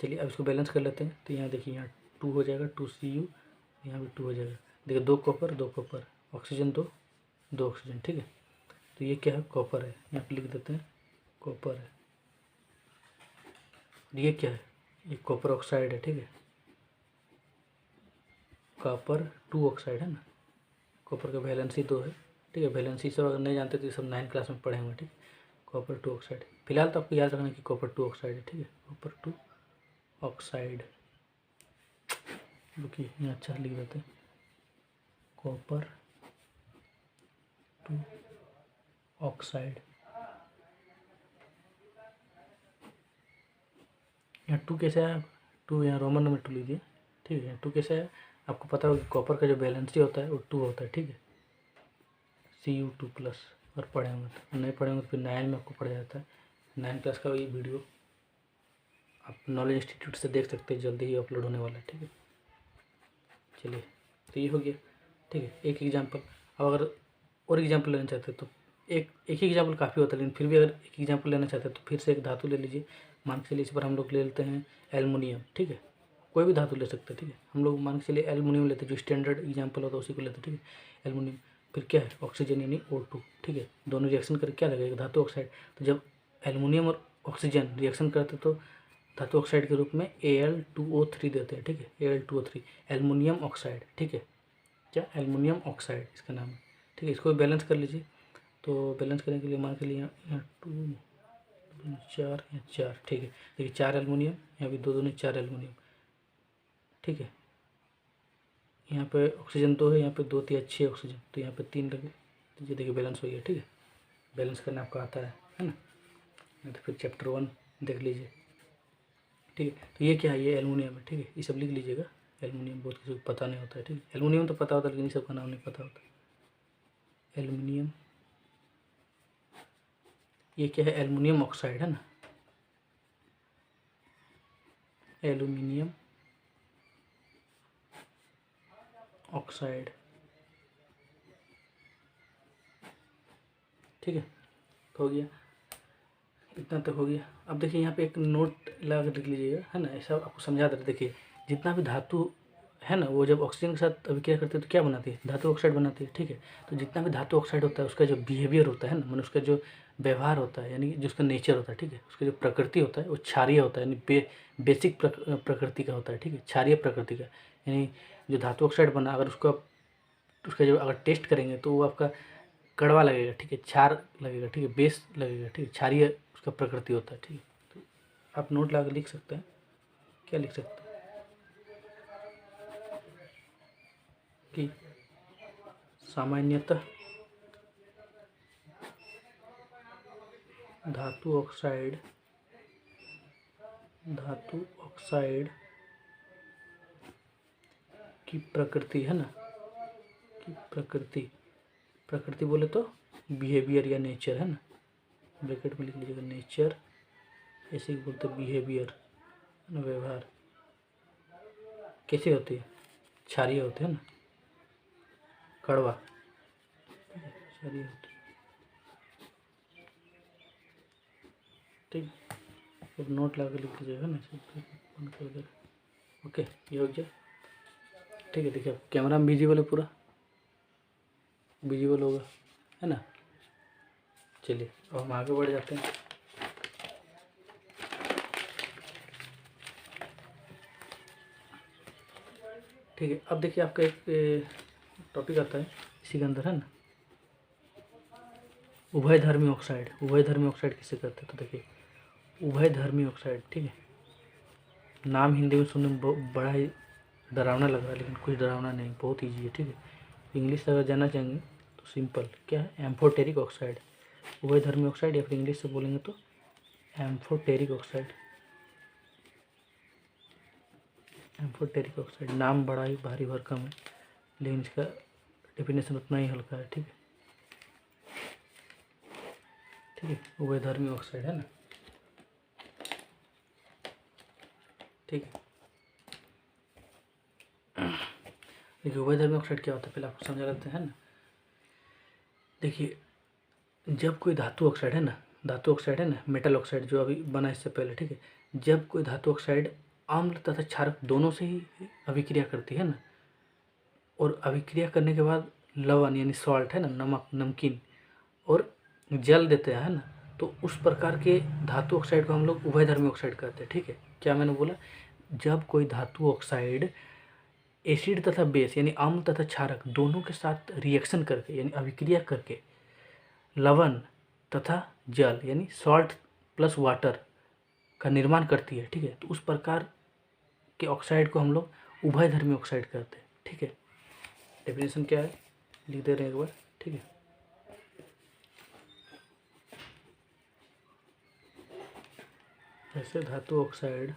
S1: चलिए अब इसको बैलेंस कर लेते हैं। तो यहाँ देखिए, यहाँ 2 हो जाएगा, 2Cu, यहाँ भी 2 हो जाएगा। देखिए 2 कॉपर, ऑक्सीजन 2 ऑक्सीजन। ठीक है, तो ये क्या है, कॉपर है, यहाँ पे लिख देते हैं कॉपर है। ये क्या है, ये कॉपर ऑक्साइड है। ठीक है, कॉपर 2 ऑक्साइड है ना, कॉपर का वैलेंसी 2 है। ठीक है, वैलेंसी सब अगर नहीं जानते तो ये सब 9 क्लास में पढ़े होंगे। ठीक, कॉपर 2 ऑक्साइड, फिलहाल तो आपको याद रखना कि कॉपर 2 ऑक्साइड है। ठीक है, कॉपर 2 ऑक्साइड, रुकिए यहाँ अच्छा लिख देते हैं, कॉपर 2 ऑक्साइड। यहाँ 2 कैसे आया, 2 यहाँ रोमन नंबर 2 लीजिए। ठीक ठीक है। 2 कैसे है, आपको पता होगा कि कॉपर का जो वैलेंसी होता है वो 2 होता है, ठीक है, Cu2+। और पढ़े होंगे तो, नहीं पढ़े होंगे तो फिर 9 में आपको पढ़ा जाता है। 9 क्लास का ये वीडियो आप नॉलेज इंस्टीट्यूट से देख सकते हैं, जल्दी ही अपलोड होने वाला है, ठीक है। चलिए, तो ये हो गया, ठीक है, एक एग्जाम्पल। अब अगर और एग्जाम्पल लेना चाहते हैं तो एक ही एग्जाम्पल काफ़ी होता है, लेकिन फिर भी अगर एक एग्जाम्पल लेना चाहते हैं तो फिर से एक धातु ले लीजिए। मान के चलिए इस पर हम लोग ले लेते हैं एल्युमिनियम, ठीक है, कोई भी धातु ले सकते हैं, ठीक है। हम लोग मान के चलिए एल्युमिनियम लेते हैं, जो स्टैंडर्ड एग्जाम्पल होता है उसी को लेते हैं, ठीक है। एल्युमिनियम, फिर क्या है, ऑक्सीजन यानी O2, ठीक है। दोनों रिएक्शन करके क्या लगेगा, धातु ऑक्साइड। तो जब एल्युमिनियम और ऑक्सीजन रिएक्शन करते तो धातु ऑक्साइड के रूप में Al2O3 देते हैं, ठीक है, Al2O3, एल्युमिनियम ऑक्साइड, ठीक है, क्या, एल्युमिनियम ऑक्साइड इसका नाम है, ठीक है। इसको बैलेंस कर लीजिए। तो बैलेंस करने के लिए मान के लिए यहाँ 2 4 या 4, ठीक है। देखिए 4 एल्युमिनियम, यहाँ भी 2 2 4 एल्युमिनियम, ठीक है। यहाँ पे ऑक्सीजन 2 है, यहाँ पे 2 3 6 ऑक्सीजन, तो यहाँ पे 3 लगे, तो ये देखिए बैलेंस हो गया, ठीक है। बैलेंस करना आपको आता है ना, नहीं तो फिर चैप्टर 1 देख लीजिए, ठीक है। तो ये क्या है, ये एल्युमिनियम है, ठीक है, ये सब लिख लीजिएगा। एल्युमिनियम बहुत किसी को पता नहीं होता है, ठीक है। एल्युमिनियम तो पता होता है, लेकिन ये सब का नाम नहीं पता होता। एल्युमिनियम, ये क्या है, एल्युमिनियम ऑक्साइड है ना, एल्युमिनियम ऑक्साइड, ठीक है। तो हो गया, इतना तक हो गया। अब देखिए यहाँ पे एक नोट लगा कर लिख लीजिएगा, है ना, ऐसा आपको समझा दे रहे। देखिए जितना भी धातु है ना, वो जब ऑक्सीजन के साथ अभिक्रिया करते हैं तो क्या बनाती है, धातु ऑक्साइड बनाती है, ठीक है। तो जितना भी धातु ऑक्साइड होता है उसका जो बिहेवियर होता है ना, मतलब उसका जो व्यवहार होता है, यानी जो उसका नेचर होता है, ठीक है, उसका जो प्रकृति होता है वो क्षारीय होता है, यानी बेसिक प्रकृति का होता है, ठीक है, क्षारीय प्रकृति का। यानी जो धातु ऑक्साइड बना, अगर उसको उसका जब अगर टेस्ट करेंगे तो वो आपका कड़वा लगेगा, ठीक है, क्षार लगेगा, ठीक है, बेस लगेगा, ठीक है, क्षारीय उसका प्रकृति होता है, ठीक है। तो आप नोट लगा लिख सकते हैं, क्या लिख सकते हैं कि सामान्यतः धातु ऑक्साइड की प्रकृति है ना, की प्रकृति बोले तो बिहेवियर या नेचर है ना, ब्रैकेट में लिख लीजिएगा नेचर, ऐसे ही बोलते बिहेवियर, व्यवहार, कैसे होती है, क्षारीय होते हैं ना, कड़वा, क्षारीय होते, ठीक। फिर नोट लगा लिख लीजिएगा ना, बंद कर दे। ओके, ये हो गया, ठीक है। देखिए कैमरा में विजिबल है, पूरा विजिबल होगा, है ना। चलिए अब हम आगे बढ़ जाते हैं। ठीक है, अब देखिए आपका एक टॉपिक आता है इसी के अंदर, है ना, उभयधर्मी ऑक्साइड। उभयधर्मी ऑक्साइड किसे कहते हैं, तो देखिए उभयधर्मी ऑक्साइड, ठीक है। नाम हिंदी में सुनने में बड़ा ही डरावना लग रहा है, लेकिन कुछ डरावना नहीं, बहुत ईजी है, ठीक है। इंग्लिश अगर जानना चाहेंगे तो सिंपल क्या है, एम्फोटेरिक ऑक्साइड, उभयधर्मी ऑक्साइड, या फिर इंग्लिश से बोलेंगे तो एम्फोटेरिक ऑक्साइड। एम्फोटेरिक ऑक्साइड नाम बड़ा ही भारी भरकम है, लेकिन इसका डेफिनेशन उतना ही हल्का है, ठीक है, ठीक है। उभयधर्मी ऑक्साइड है ना, ठीक है। देखिए उभयधर्मी ऑक्साइड क्या होता है, पहले आपको समझा लेते हैं ना। देखिए जब कोई धातु ऑक्साइड है ना, धातु ऑक्साइड है ना, मेटल ऑक्साइड जो अभी बना इससे पहले, ठीक है, जब कोई धातु ऑक्साइड अम्ल तथा क्षारक दोनों से ही अभिक्रिया करती है ना, और अभिक्रिया करने के बाद लवण यानी सॉल्ट है ना, नमक, नमकीन, और जल देते हैं, है ना, तो उस प्रकार के धातु ऑक्साइड को हम लोग उभयधर्मी ऑक्साइड कहते हैं, ठीक है। क्या मैंने बोला, जब कोई धातु ऑक्साइड एसिड तथा बेस यानी अम्ल तथा क्षारक दोनों के साथ रिएक्शन करके यानी अभिक्रिया करके लवण तथा जल यानी सॉल्ट प्लस वाटर का निर्माण करती है, ठीक है, तो उस प्रकार के ऑक्साइड को हम लोग उभयधर्मी ऑक्साइड कहते हैं, ठीक है। डेफिनेशन क्या है लिख दे रहे हैं एक बार, ठीक है। जैसे धातु ऑक्साइड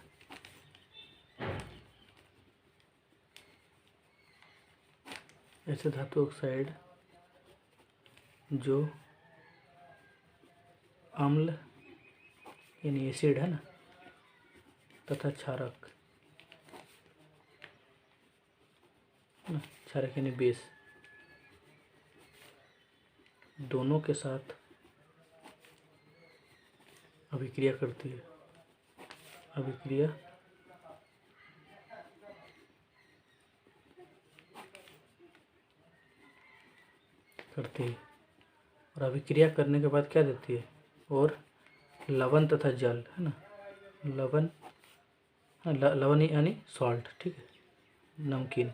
S1: ऐसे धातु ऑक्साइड जो अम्ल यानी एसिड है ना तथा क्षारक ना, क्षारक यानी बेस, दोनों के साथ अभिक्रिया करती है। अभिक्रिया करती है और अभिक्रिया करने के बाद क्या देती है, और लवण तथा जल है ना, लवण, लवण यानी सॉल्ट, ठीक है, नमकीन,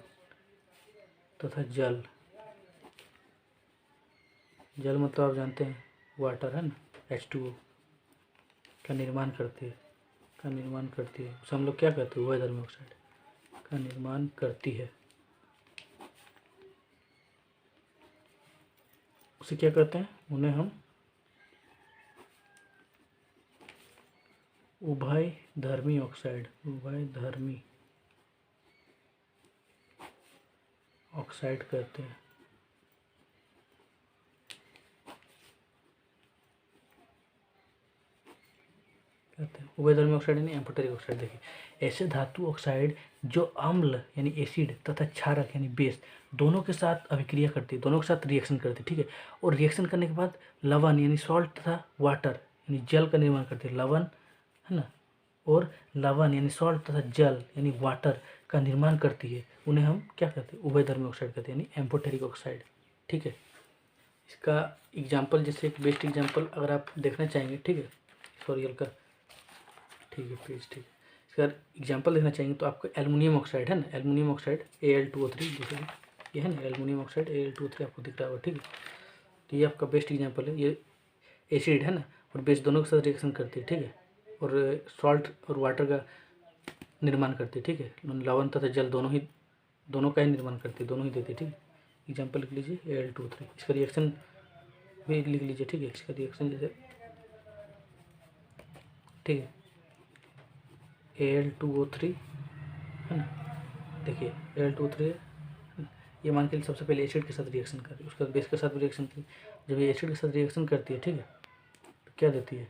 S1: तथा जल, जल मतलब आप जानते हैं वाटर है ना, H2O का निर्माण करती है, उसे हम लोग क्या कहते हैं, उभयधर्मी ऑक्साइड का निर्माण करती है। उसे क्या कहते हैं, उन्हें हम उभयधर्मी ऑक्साइड कहते हैं। उभयधर्मी ऑक्साइड यानी एम्फोटेरिक ऑक्साइड। देखिए, ऐसे धातु ऑक्साइड जो अम्ल यानी एसिड तथा क्षारक यानी बेस दोनों के साथ अभिक्रिया करती है, दोनों के साथ रिएक्शन करती है, ठीक है, और रिएक्शन करने के बाद लवण यानी सॉल्ट तथा वाटर यानी जल का निर्माण करती है, लवण है ना, और लवण यानी सॉल्ट तथा जल यानी वाटर का निर्माण करती है, उन्हें हम क्या कहते हैं, उभयधर्मी ऑक्साइड कहते हैं, यानी एम्फोटेरिक ऑक्साइड, ठीक है। इसका एग्जाम्पल, जैसे एक बेस्ट एग्जाम्पल अगर आप देखना चाहेंगे, ठीक है, सॉरी का, ठीक है पेज, ठीक है, इसका एग्जाम्पल देखना चाहेंगे तो आपको एल्युमिनियम ऑक्साइड है ना, एल्युमिनियम ऑक्साइड Al2O3, जैसे ये है ना एल्युमिनियम ऑक्साइड Al2O3 आपको दिख रहा होगा, ठीक है, तो ये आपका बेस्ट एग्जाम्पल है। ये एसिड है ना और बेस दोनों के साथ रिएक्शन करती है, ठीक है, और सॉल्ट और वाटर का निर्माण करती है, ठीक है, लवण तथा जल दोनों का ही निर्माण करती है, दोनों ही देती है, ठीक है। एग्जाम्पल लिख लीजिए Al2O3, इसका रिएक्शन भी लिख लीजिए, ठीक है, इसका रिएक्शन जैसे, ठीक है, Al2O3 है ना, देखिए Al2O3 ये मान के सबसे पहले एसिड के साथ रिएक्शन कर रही है, उसके बाद बेस के साथ भी रिएक्शन की, जब ये एसिड के साथ रिएक्शन करती है, ठीक है, तो क्या देती है,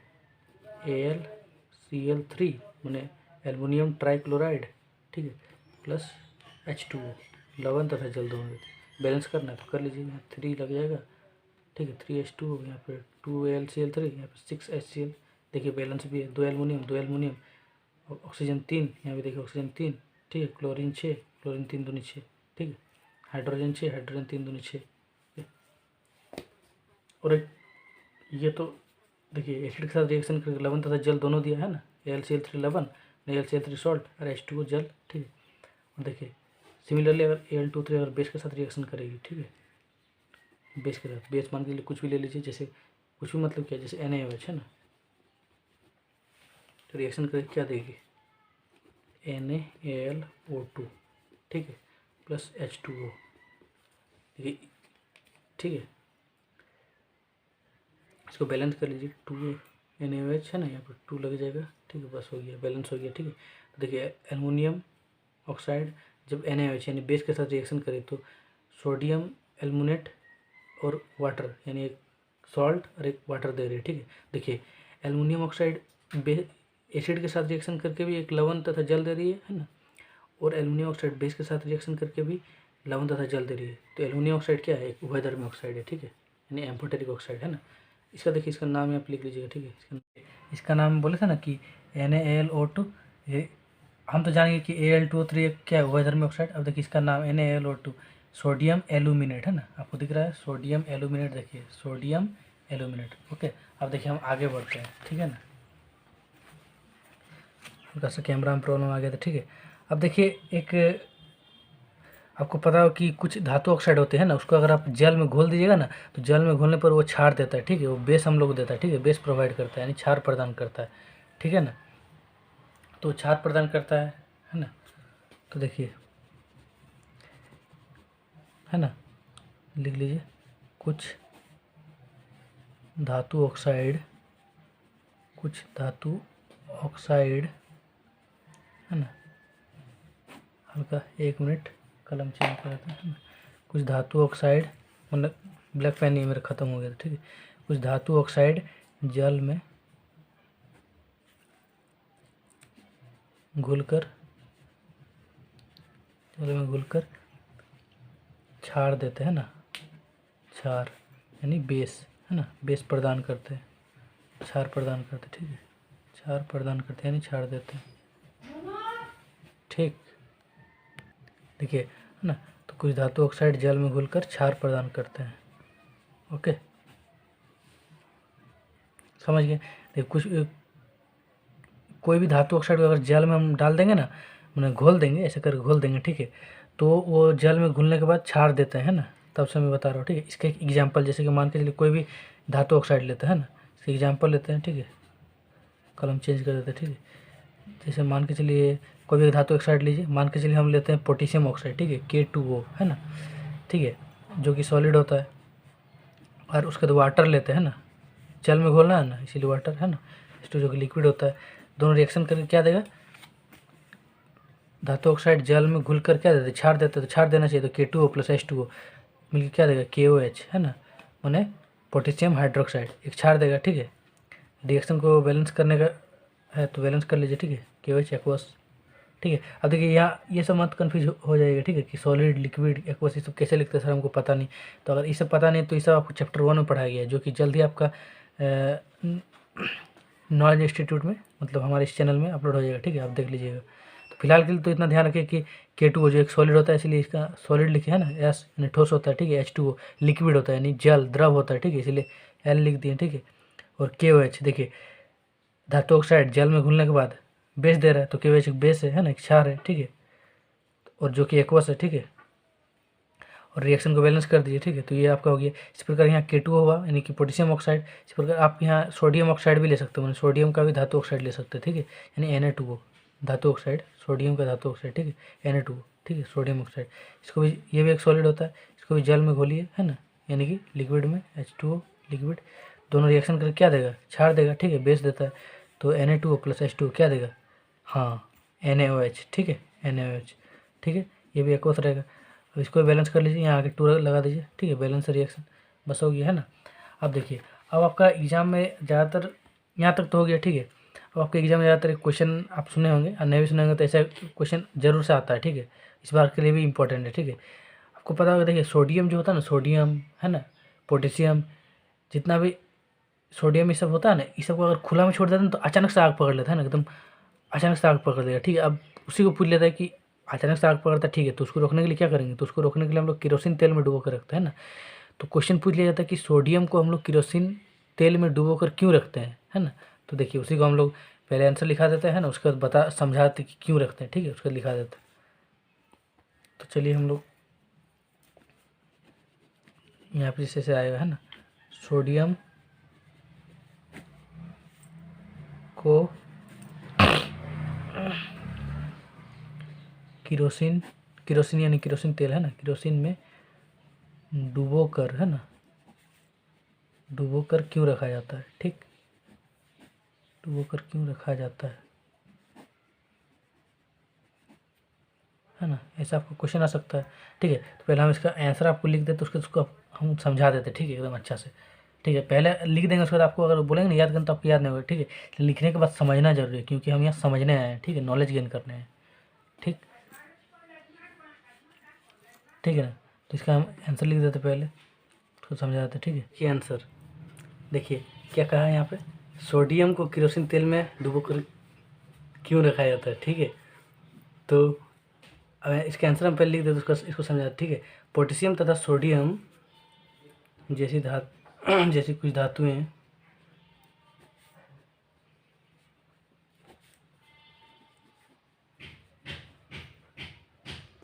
S1: AlCl3 मैंने एल्युमिनियम ट्राइक्लोराइड, ठीक है, प्लस H2O, लवण तथा जल दोनों देती है। बैलेंस करना है तो कर लीजिए, यहाँ 3 लग जाएगा, ठीक है, 3H2O, यहाँ पे 2AlCl3, यहाँ पे 6HCl, देखिए बैलेंस भी है, 2 एल्युमिनियम, ऑक्सीजन 3, यहाँ भी देखिए ऑक्सीजन 3, ठीक है, क्लोरीन 6, क्लोरीन 3 दूनी 6, ठीक है, हाइड्रोजन 6, हाइड्रोजन 3 दूनी 6, और एक ये तो देखिए एसिड के साथ रिएक्शन करके लवण तथा जल दोनों दिया है ना, AlCl3 लवण, AlCl3 सॉल्ट और H2O जल, ठीक है, और देखिए सिमिलरली अगर Al2O3 अगर बेस के साथ रिएक्शन करेगी, ठीक है, बेस के साथ, बेस मान के लिए कुछ भी ले लीजिए, जैसे कुछ भी मतलब क्या, जैसे NaOH है ना, तो रिएक्शन करके क्या देगी, NaAlO2, ठीक है, प्लस H2O, ठीक है, इसको बैलेंस कर लीजिए, 2 NaOH है ना, यहाँ पर 2 लग जाएगा, ठीक है, बस हो गया, बैलेंस हो गया, ठीक है। तो देखिए एल्युमिनियम ऑक्साइड जब NaOH यानी बेस के साथ रिएक्शन करे तो सोडियम एल्युमिनेट और वाटर यानी एक सॉल्ट और एक वाटर दे रही है, ठीक है। देखिए एल्युमिनियम ऑक्साइड एसिड के साथ रिएक्शन करके भी एक लवण तथा जल दे रही है ना, और एल्युमिनियम ऑक्साइड बेस के साथ रिएक्शन करके भी लवण तथा जल दे रही है, तो एल्युमिनियम ऑक्साइड क्या है, एक उभयधर्मी ऑक्साइड है, ठीक है, यानी एम्फोटेरिक ऑक्साइड है ना। इसका देखिए इसका नाम आप लिख लीजिएगा, ठीक है, इसका नाम बोले थे ना कि NaAlO2, ये हम तो जानेंगे कि Al2O3 क्या है, उभयधर्मी ऑक्साइड। अब देखिए इसका नाम NaAlO2 सोडियम एल्यूमिनेट है ना, आपको दिख रहा है सोडियम एल्यूमिनेट, देखिए सोडियम एल्यूमिनेट, ओके। अब देखिए हम आगे बढ़ते हैं, ठीक है ना, हल्का सा कैमरा में प्रॉब्लम आ गया था, ठीक है। अब देखिए एक आपको पता हो कि कुछ धातु ऑक्साइड होते हैं ना, उसको अगर आप जल में घोल दीजिएगा ना तो जल में घोलने पर वो क्षार देता है, ठीक है, वो बेस हम लोग को देता है, ठीक है, बेस प्रोवाइड करता है, यानी क्षार प्रदान करता है, ठीक है ना, तो क्षार प्रदान करता है ना। तो देखिए है ना, लिख लीजिए कुछ धातु ऑक्साइड है ना, हल्का 1 मिनट कलम चेंज कर देते हैं, कुछ धातु ऑक्साइड, मतलब ब्लैक पेन नहीं मेरा ख़त्म हो गया था, ठीक है। कुछ धातु ऑक्साइड जल में घुलकर क्षार देते हैं ना, क्षार यानी बेस है ना, बेस प्रदान करते हैं, क्षार प्रदान करते, ठीक है। क्षार प्रदान करते हैं यानी क्षार देते हैं, ठीक। देखिए है ना, तो कुछ धातु ऑक्साइड जल में घुलकर क्षार प्रदान करते हैं। ओके, समझ गए। देखिए कुछ कोई भी धातु ऑक्साइड को अगर जल में हम डाल देंगे ना, मैंने घोल देंगे, ऐसे करके घोल देंगे, ठीक है, तो वो जल में घुलने के बाद क्षार देते हैं ना, तब से मैं बता रहा हूँ, ठीक है। इसका एक एग्जाम्पल, जैसे कि मान के चलिए कोई भी धातु ऑक्साइड लेते हैं ना, इसका एग्जाम्पल लेते हैं, ठीक है। कलम चेंज कर देते हैं, ठीक है। जैसे मान के चलिए कोई भी धातु ऑक्साइड लीजिए, मान के चलिए हम लेते हैं पोटेशियम ऑक्साइड, ठीक है, K2O है ना, ठीक है, जो कि सॉलिड होता है। और उसके बाद वाटर लेते हैं ना, जल में घोलना है ना, इसीलिए वाटर है ना, H2 जो कि लिक्विड होता है। दोनों रिएक्शन करके क्या देगा, धातु ऑक्साइड जल में घुलकर क्या देते, क्षार देते, तो क्षार देना चाहिए, तो K2O + H2O मिलकर क्या देगा, KOH है ना, माने पोटेशियम हाइड्रोक्साइड, एक क्षार देगा, ठीक है। रिएक्शन को बैलेंस करने का है तो बैलेंस कर लीजिए, ठीक है, KOH एक्वस, ठीक है। अब देखिए यहाँ ये सब मत कन्फ्यूज हो जाएगा, ठीक है, कि सॉलिड, लिक्विड, एक्वस ये सब कैसे लिखते हैं सर, हमको पता नहीं। तो अगर ये सब पता नहीं तो ये सब आपको चैप्टर 1 में पढ़ाया गया है, जो कि जल्द ही आपका नॉलेज इंस्टीट्यूट में, मतलब हमारे इस चैनल में अपलोड हो जाएगा, ठीक है, आप देख लीजिएगा। तो फिलहाल के लिए तो इतना ध्यान रखिए कि K2O जो एक सॉलिड होता है, इसलिए इसका सॉलिड लिखे है ना, S यानी ठोस होता है, ठीक है। H2O लिक्विड होता है यानी जल, द्रव होता है, ठीक है, इसलिए L लिख दिए, ठीक है। और KOH देखिए धातु ऑक्साइड जल में घुलने के बाद बेस दे रहा है, तो KOH एक बेस है ना, एक क्षार है, ठीक है, और जो कि एक्वस है, ठीक है। और रिएक्शन को बैलेंस कर दीजिए, ठीक है, तो ये आपका हो गया। इस प्रकार यहाँ K2O हुआ यानी कि पोटेशियम ऑक्साइड। इस प्रकार आप यहाँ सोडियम ऑक्साइड भी ले सकते हो, मतलब सोडियम का भी धातु ऑक्साइड ले सकते हैं, ठीक है, यानी Na2O धातु ऑक्साइड, सोडियम का धातु ऑक्साइड, ठीक है, Na2O, ठीक है, सोडियम ऑक्साइड। इसको भी, ये भी एक सॉलिड होता है, इसको भी जल में घोलिए है ना, यानी कि लिक्विड में H2O लिक्विड, दोनों रिएक्शन करके क्या देगा, क्षार देगा, ठीक है, बेस देता है। तो Na2O + H2O क्या देगा, हाँ NaOH, ठीक है, NaOH, ठीक है, ये भी एक्वस रहेगा। अब इसको बैलेंस कर लीजिए, यहाँ आगे 2 लगा दीजिए, ठीक है, बैलेंस रिएक्शन बस हो गया है ना। अब देखिए, अब आपका एग्जाम में ज़्यादातर यहाँ तक तो हो गया, ठीक है। अब आपके एग्जाम में ज़्यादातर क्वेश्चन आप सुने होंगे, और नहीं भी सुने होंगे तो ऐसा क्वेश्चन जरूर से आता है, ठीक है, इस बार के लिए भी इंपॉर्टेंट है, ठीक है। आपको पता होगा, देखिए सोडियम जो होता है ना, सोडियम है ना, पोटेशियम, जितना भी सोडियम ये सब होता है ना, ये सब को अगर खुला में छोड़ देते हैं तो अचानक से आग पकड़ लेता है ना, एकदम अचानक से आग पकड़ लेगा, ठीक है। अब उसी को पूछ लेता है कि अचानक से आग पकड़ता है, ठीक है, तो उसको रोकने के लिए क्या करेंगे, तो उसको रोकने के लिए हम लोग केरोसिन तेल में डुबो कर रखते हैं ना। तो क्वेश्चन पूछ लिया जाता है कि सोडियम को हम लोग केरोसिन तेल में डुबो कर क्यों रखते हैं, है ना। तो देखिए उसी को हम लोग पहले आंसर लिखा देते हैं ना, उसके बाद समझाते कि क्यों रखते हैं, ठीक है, उसके बाद लिखा देते हैं। तो चलिए हम लोग यहाँ पे जैसे आएगा है ना, सोडियम को केरोसिन यानी केरोसिन तेल है ना, केरोसिन में डुबो कर है ना, डुबो कर क्यों रखा जाता है, ठीक, डुबो कर क्यों रखा जाता है ना, ऐसा आपको क्वेश्चन आ सकता है, ठीक है। तो पहले हम इसका आंसर आपको लिख देते, उसको हम समझा देते, ठीक है, एकदम अच्छा से, ठीक है। पहले लिख देंगे, उसके बाद आपको अगर बोलेंगे ना याद करना तो आपको याद नहीं होगा, ठीक है। लिखने के बाद समझना जरूरी है, क्योंकि हम यहाँ समझने आए हैं, ठीक है, नॉलेज गेन करने हैं, ठीक, ठीक है ना। तो इसका हम आंसर लिख देते पहले, उसको समझा देते, ठीक है। ये आंसर देखिए क्या कहा है यहाँ पे, सोडियम को केरोसिन तेल में डुबो कर क्यों रखा जाता है, ठीक है। तो अब इसका आंसर हम पहले लिख देते, उसका इसको समझा, ठीक है। पोटेशियम तथा सोडियम जैसी जैसी कुछ धातुएं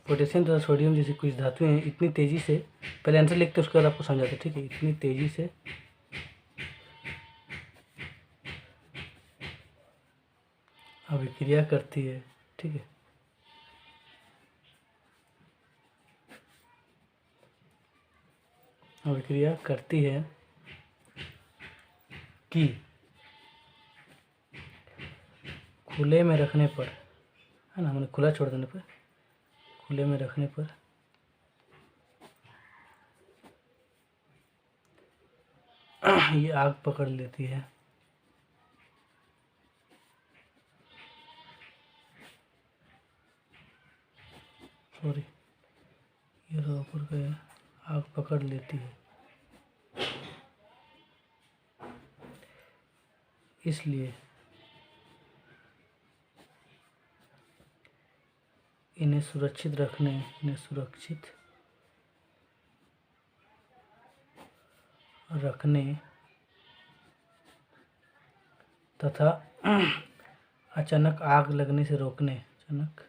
S1: पोटेशियम तथा सोडियम जैसी कुछ धातुएं इतनी तेजी से, पहले आंसर लिखते उसके बाद आपको समझाते, ठीक है, इतनी तेजी से अभिक्रिया करती है, ठीक है, अभिक्रिया करती है कि खुले में रखने पर है ना, मैंने खुला छोड़ देने पर, खुले में रखने पर ये आग पकड़ लेती है, सॉरी ये रहा ऊपर गया, आग पकड़ लेती है, इसलिए इन्हें सुरक्षित रखने तथा अचानक आग लगने से रोकने, अचानक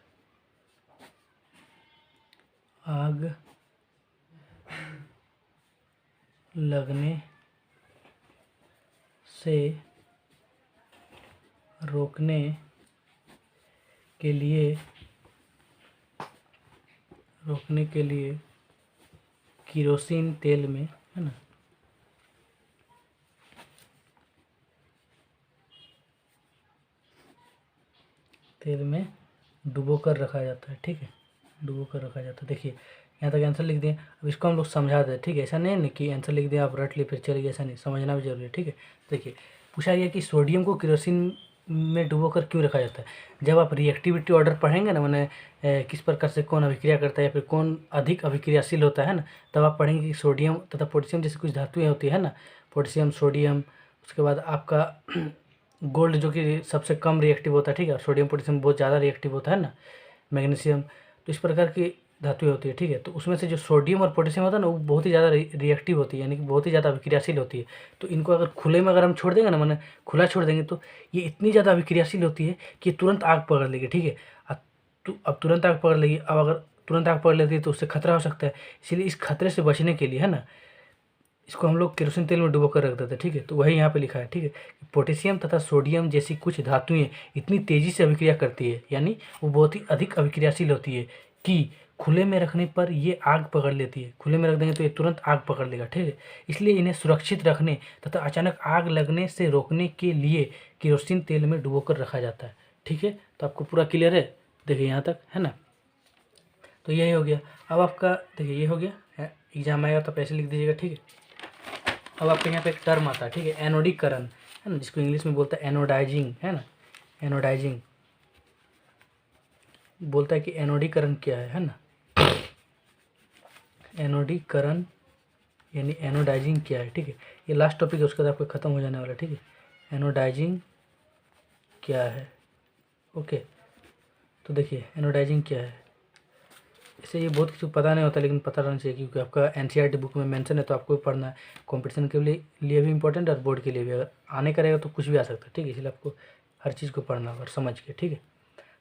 S1: आग लगने से रोकने के लिए केरोसिन तेल में, है ना, तेल में डुबो कर रखा जाता है। ठीक है, डुबो कर रखा जाता है। देखिए यहाँ तक आंसर लिख दिए। अब इसको हम लोग समझा दें। ठीक है, ऐसा नहीं है कि आंसर लिख दिया आप रट लिए फिर चले गए, ऐसा नहीं, समझना भी जरूरी है। ठीक है, देखिए पूछा गया कि सोडियम को केरोसिन में डुबो कर क्यों रखा जाता है। जब आप रिएक्टिविटी ऑर्डर पढ़ेंगे ना, मैंने किस प्रकार से कौन अभिक्रिया करता है या फिर कौन अधिक अभिक्रियाशील होता है ना, तब आप पढ़ेंगे कि सोडियम तथा पोटेशियम जैसी कुछ धातुएँ होती है ना, पोटेशियम, सोडियम, उसके बाद आपका गोल्ड जो कि सबसे कम रिएक्टिव होता है। ठीक है, और सोडियम पोटेशियम बहुत ज़्यादा रिएक्टिव होता है ना, मैग्नीशियम, तो इस प्रकार की धातुएं होती है। ठीक है, तो उसमें से जो सोडियम और पोटेशियम होता है ना, वो बहुत ही ज़्यादा रिएक्टिव होती है, यानी कि बहुत ही ज़्यादा अभिक्रियाशील होती है। तो इनको अगर खुले में अगर हम छोड़ देंगे ना, मैंने खुला छोड़ देंगे, तो ये इतनी ज़्यादा अभिक्रियाशील होती है कि तुरंत आग पकड़ लेगी। ठीक है, अब तुरंत आग पकड़ लेगी। अब अगर तुरंत आग पकड़ लेती है तो उससे खतरा हो सकता है। इसीलिए इस खतरे से बचने के लिए, है ना, इसको हम लोग केरोसिन तेल में डुबो कर रख देते हैं। ठीक है, तो वही यहाँ पे लिखा है। ठीक है, पोटेशियम तथा सोडियम जैसी कुछ धातुएं इतनी तेजी से अभिक्रिया करती है, यानी वो बहुत ही अधिक अभिक्रियाशील होती है कि खुले में रखने पर ये आग पकड़ लेती है। खुले में रख देंगे तो ये तुरंत आग पकड़ लेगा। ठीक है, इसलिए इन्हें सुरक्षित रखने तथा अचानक आग लगने से रोकने के लिए केरोसिन तेल में डुबो कर रखा जाता है। ठीक है, तो आपको पूरा क्लियर है। देखिए यहाँ तक, है ना, तो यही हो गया। अब आपका देखिए ये हो गया, एग्जाम आएगा तो पैसे लिख दीजिएगा। ठीक है, अब आपके यहाँ पे एक टर्म आता है। ठीक है, एनोडीकरण, है ना, जिसको इंग्लिश में बोलता है एनोडाइजिंग, है ना, एनोडाइजिंग बोलता है कि एनोडीकरण क्या है ना, एनोडीकरण यानी एनोडाइजिंग क्या है। ठीक है, ये लास्ट टॉपिक है, उसके बाद आपको खत्म हो जाने वाला है। ठीक है, एनोडाइजिंग क्या है। ओके, तो देखिए एनोडाइजिंग क्या है। इससे ये बहुत किसी को पता नहीं होता, लेकिन पता रहना चाहिए, क्योंकि आपका एनसीईआरटी बुक में मेंशन है, तो आपको भी पढ़ना है। कंपटीशन के लिए भी इंपॉर्टेंट है और बोर्ड के लिए भी। अगर आने का रहेगा तो कुछ भी आ सकता है। ठीक है, इसलिए आपको हर चीज़ को पढ़ना होगा और समझ के। ठीक है,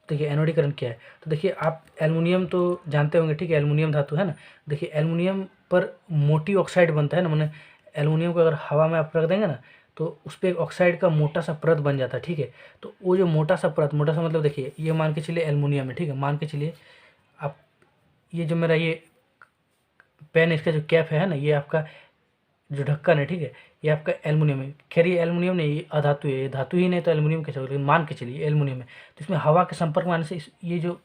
S1: देखिए एनोडीकरण क्या है। तो देखिए आप एल्युमिनियम तो जानते होंगे। ठीक है, एल्युमिनियम धातु है ना। देखिए एल्युमिनियम पर मोटी ऑक्साइड बनता है ना, मैंने एल्युमिनियम को अगर हवा में आप रख देंगे ना, तो उस पर एक ऑक्साइड का मोटा सा परत बन जाता है। ठीक है, तो वो जो मोटा सा परत, मोटा सा मतलब देखिए ये मान के चलिए एल्युमिनियम है। ठीक है, मान के चलिए आप, ये जो मेरा ये पेन, इसका जो कैप है ना, ये आपका जो ढक्कन है, ठीक है, ये आपका एल्युमिनियम है। खैर ये एल्युमिनियम नहीं, ये अधातु है, ये धातु ही नहीं तो एल्युमिनियम कैसे होगा, लेकिन मान के चलिए एल्युमिनियम है। तो इसमें हवा के संपर्क में आने से ये जो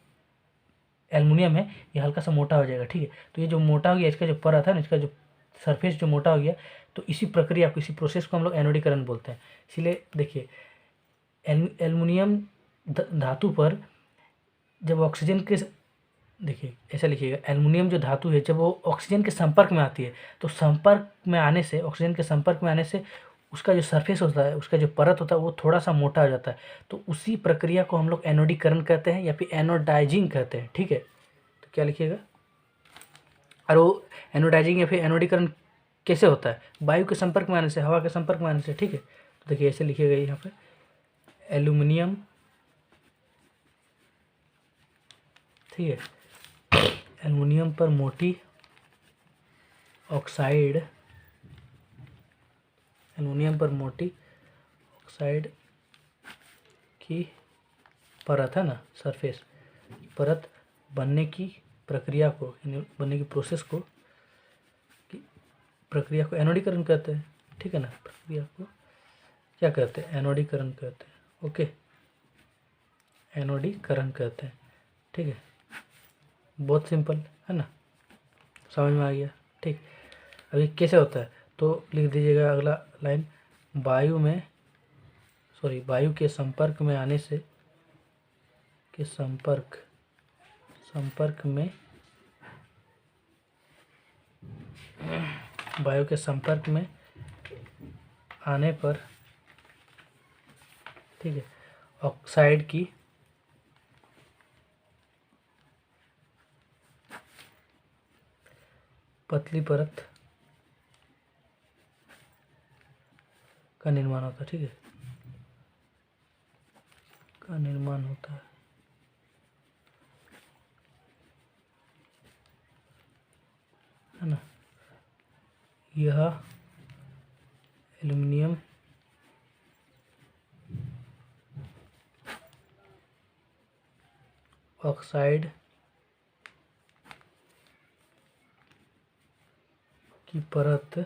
S1: एल्युमिनियम है ये हल्का सा मोटा हो जाएगा। ठीक है, तो ये जो मोटा हो गया, इसका जो परत है ना, इसका जो सरफेस जो मोटा हो गया, तो इसी प्रक्रिया को, इसी प्रोसेस को हम लोग एनोडीकरण बोलते हैं। इसलिए देखिए एल्युमिनियम धातु पर जब ऑक्सीजन के, देखिए ऐसा लिखिएगा, एल्युमिनियम जो धातु है जब वो ऑक्सीजन के संपर्क में आती है, तो संपर्क में आने से, ऑक्सीजन के संपर्क में आने से उसका जो सरफेस होता है, उसका जो परत होता है, वो थोड़ा सा मोटा हो जाता है। तो उसी प्रक्रिया को हम लोग एनोडीकरण कहते हैं या फिर एनोडाइजिंग कहते हैं। ठीक है, तो क्या लिखिएगा, और वो एनोडाइजिंग या फिर एनोडीकरण कैसे होता है, वायु के संपर्क में आने से, हवा के संपर्क में आने से। ठीक है, तो देखिए ऐसे लिखिएगा यहाँ पे, एल्यूमिनियम, ठीक है, एल्युमिनियम पर मोटी ऑक्साइड, एल्युमिनियम पर मोटी ऑक्साइड की परत है ना, सरफेस परत बनने की प्रक्रिया को, बनने की प्रोसेस को, प्रक्रिया को एनोडीकरण कहते हैं। ठीक है ना, प्रक्रिया को क्या कहते हैं, एनोडीकरण कहते हैं। ओके, एनोडीकरण कहते हैं। ठीक है, बहुत सिंपल है ना, समझ में आ गया। ठीक, अभी कैसे होता है, तो लिख दीजिएगा अगला लाइन, वायु के संपर्क में आने से, वायु के संपर्क में आने पर, ठीक है, ऑक्साइड की पतली परत का निर्माण होता है, ठीक है, का निर्माण होता है ना। यह एल्युमिनियम ऑक्साइड की परत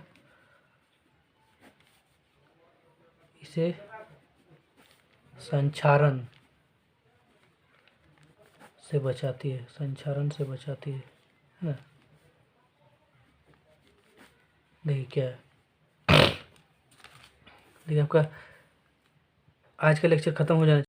S1: इसे संक्षारण से बचाती है, है ना। देखिए क्या है, देखिए आपका आज का लेक्चर खत्म हो जाना